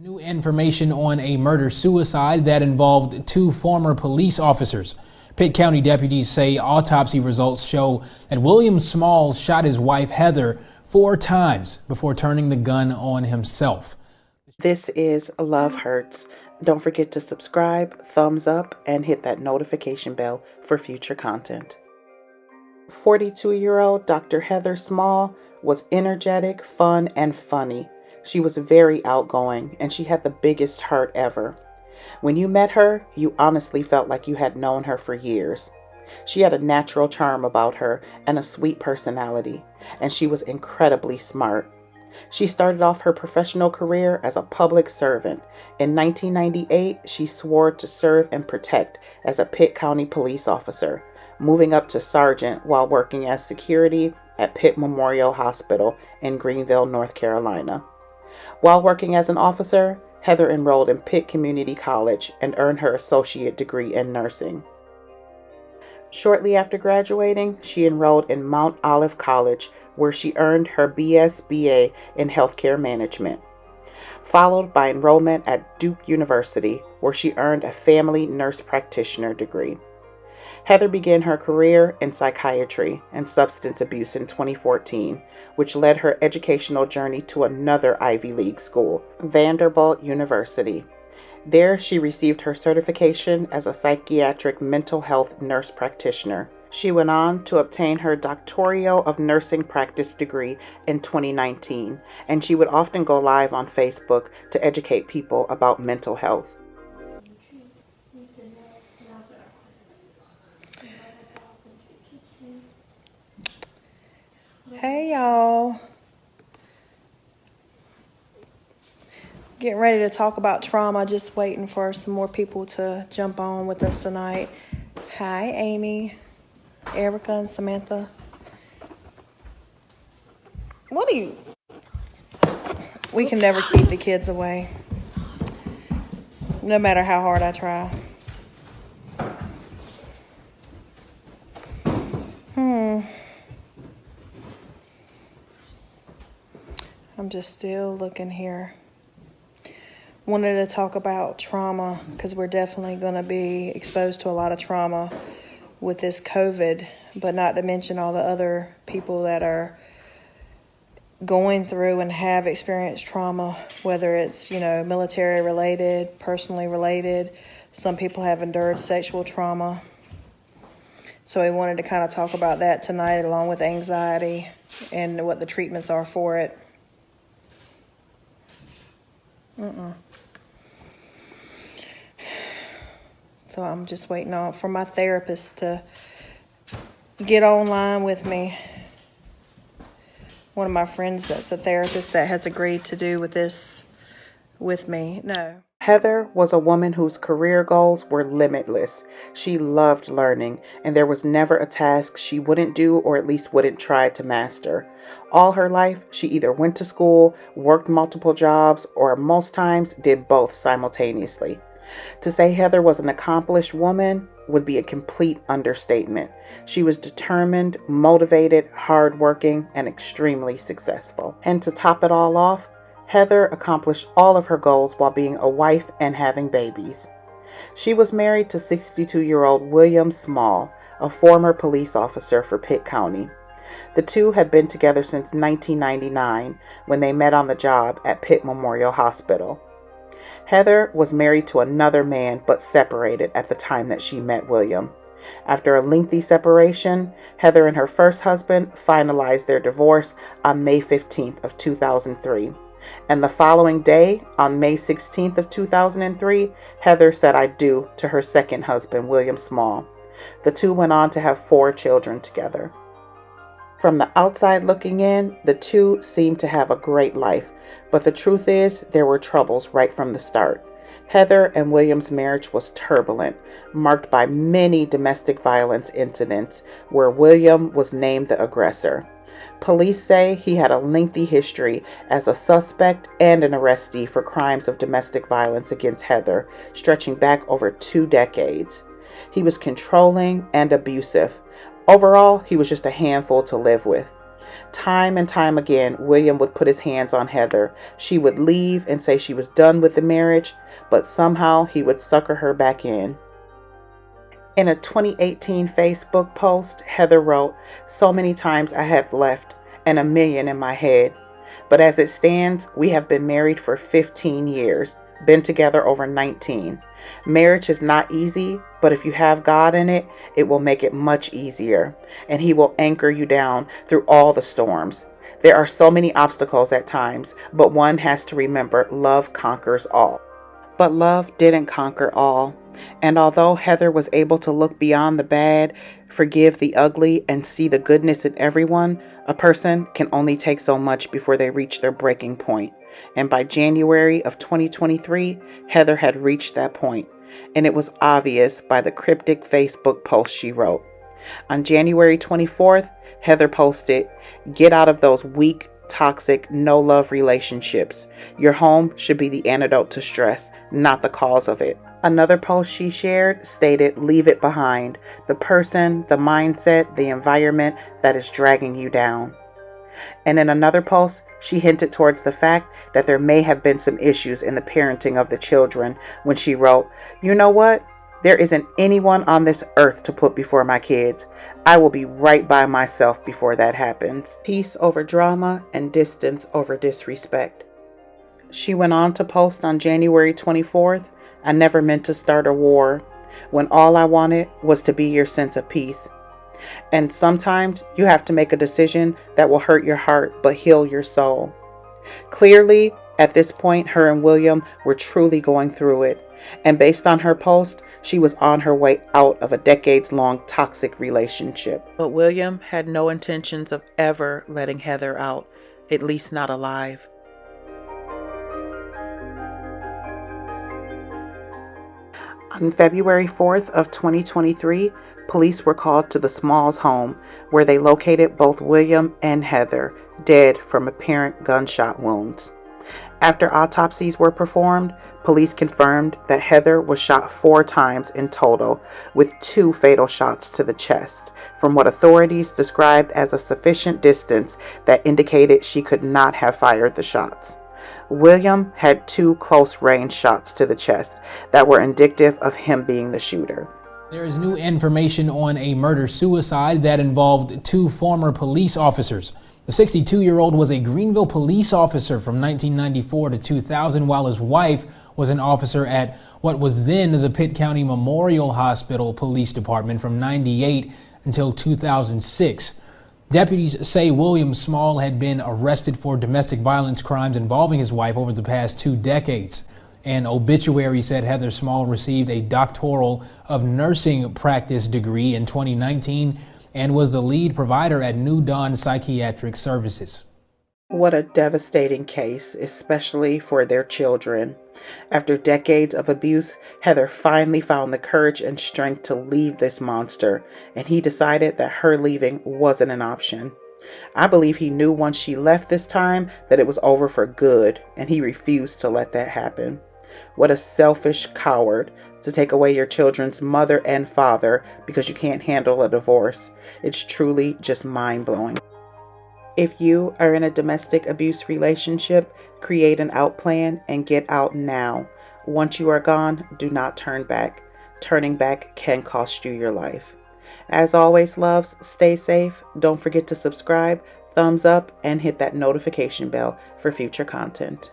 New information on a murder-suicide that involved two former police officers. Pitt County deputies say autopsy results show that William Small shot his wife Heather 4 times before turning the gun on himself. This is Love Hurts. Don't forget to subscribe, thumbs up, and hit that notification bell for future content. 42-year-old Dr. Heather Small was energetic, fun, and funny. She was very outgoing, and she had the biggest heart ever. When you met her, you honestly felt like you had known her for years. She had a natural charm about her and a sweet personality, and she was incredibly smart. She started off her professional career as a public servant. In 1998, she swore to serve and protect as a Pitt County police officer, moving up to sergeant while working as security at Pitt Memorial Hospital in Greenville, North Carolina. While working as an officer, Heather enrolled in Pitt Community College and earned her associate degree in nursing. Shortly after graduating, she enrolled in Mount Olive College, where she earned her BS/BA in healthcare management, followed by enrollment at Duke University, where she earned a family nurse practitioner degree. Heather began her career in psychiatry and substance abuse in 2014, which led her educational journey to another Ivy League school, Vanderbilt University. There, she received her certification as a psychiatric mental health nurse practitioner. She went on to obtain her doctoral of nursing practice degree in 2019, and she would often go live on Facebook to educate people about mental health. Hey y'all, getting ready to talk about trauma, just waiting for some more people to jump on with us tonight. Hi Amy, Erica, and Samantha. We can never keep the kids away, no matter how hard I try. I'm just still looking here. Wanted to talk about trauma because we're definitely going to be exposed to a lot of trauma with this COVID, but not to mention all the other people that are going through and have experienced trauma, whether it's, military related, personally related. Some people have endured sexual trauma. So we wanted to kind of talk about that tonight, along with anxiety and what the treatments are for it. So I'm just waiting for my therapist to get online with me. One of my friends that's a therapist that has agreed to do with this with me. No. Heather was a woman whose career goals were limitless. She loved learning, and there was never a task she wouldn't do or at least wouldn't try to master. All her life, she either went to school, worked multiple jobs, or most times did both simultaneously. To say Heather was an accomplished woman would be a complete understatement. She was determined, motivated, hardworking, and extremely successful. And to top it all off, Heather accomplished all of her goals while being a wife and having babies. She was married to 62-year-old William Small, a former police officer for Pitt County. The two had been together since 1999 when they met on the job at Pitt Memorial Hospital. Heather was married to another man but separated at the time that she met William. After a lengthy separation, Heather and her first husband finalized their divorce on May 15th of 2003. And the following day, on May 16th of 2003, Heather said "I do" to her second husband, William Small. The two went on to have 4 children together. From the outside looking in, the two seemed to have a great life, but the truth is there were troubles right from the start. Heather and William's marriage was turbulent, marked by many domestic violence incidents where William was named the aggressor. Police say he had a lengthy history as a suspect and an arrestee for crimes of domestic violence against Heather, stretching back over 2 decades. He was controlling and abusive. Overall, he was just a handful to live with. Time and time again, William would put his hands on Heather. She would leave and say she was done with the marriage, but somehow he would sucker her back in. In a 2018 Facebook post, Heather wrote, "So many times I have left, and a million in my head. But as it stands, we have been married for 15 years, been together over 19. Marriage is not easy, but if you have God in it, it will make it much easier, and He will anchor you down through all the storms. There are so many obstacles at times, but one has to remember love conquers all." But love didn't conquer all. And although Heather was able to look beyond the bad, forgive the ugly, and see the goodness in everyone, a person can only take so much before they reach their breaking point. And by January of 2023, Heather had reached that point. And it was obvious by the cryptic Facebook post she wrote. On January 24th, Heather posted, "Get out of those weak, toxic, no-love relationships. Your home should be the antidote to stress, not the cause of it." Another post she shared stated, "Leave it behind. The person, the mindset, the environment that is dragging you down." And in another post, she hinted towards the fact that there may have been some issues in the parenting of the children when she wrote, "You know what? There isn't anyone on this earth to put before my kids. I will be right by myself before that happens. Peace over drama and distance over disrespect." She went on to post on January 24th, "I never meant to start a war when all I wanted was to be your sense of peace. And sometimes you have to make a decision that will hurt your heart but heal your soul." Clearly, at this point, her and William were truly going through it. And based on her post, she was on her way out of a decades-long toxic relationship. But William had no intentions of ever letting Heather out, at least not alive. On February 4th of 2023, police were called to the Smalls home, where they located both William and Heather, dead from apparent gunshot wounds. After autopsies were performed, police confirmed that Heather was shot 4 times in total, with 2 fatal shots to the chest, from what authorities described as a sufficient distance that indicated she could not have fired the shots. William had 2 close-range shots to the chest that were indicative of him being the shooter. There is new information on a murder-suicide that involved 2 former police officers. The 62-year-old was a Greenville police officer from 1994 to 2000, while his wife was an officer at what was then the Pitt County Memorial Hospital Police Department from 98 until 2006. Deputies say William Small had been arrested for domestic violence crimes involving his wife over the past 2 decades. An obituary said Heather Small received a doctoral of nursing practice degree in 2019 and was the lead provider at New Dawn Psychiatric Services. What a devastating case, especially for their children. After decades of abuse, Heather finally found the courage and strength to leave this monster, and he decided that her leaving wasn't an option. I believe he knew once she left this time that it was over for good, and he refused to let that happen. What a selfish coward to take away your children's mother and father because you can't handle a divorce. It's truly just mind-blowing. If you are in a domestic abuse relationship, create an out plan and get out now. Once you are gone, do not turn back. Turning back can cost you your life. As always, loves, stay safe. Don't forget to subscribe, thumbs up, and hit that notification bell for future content.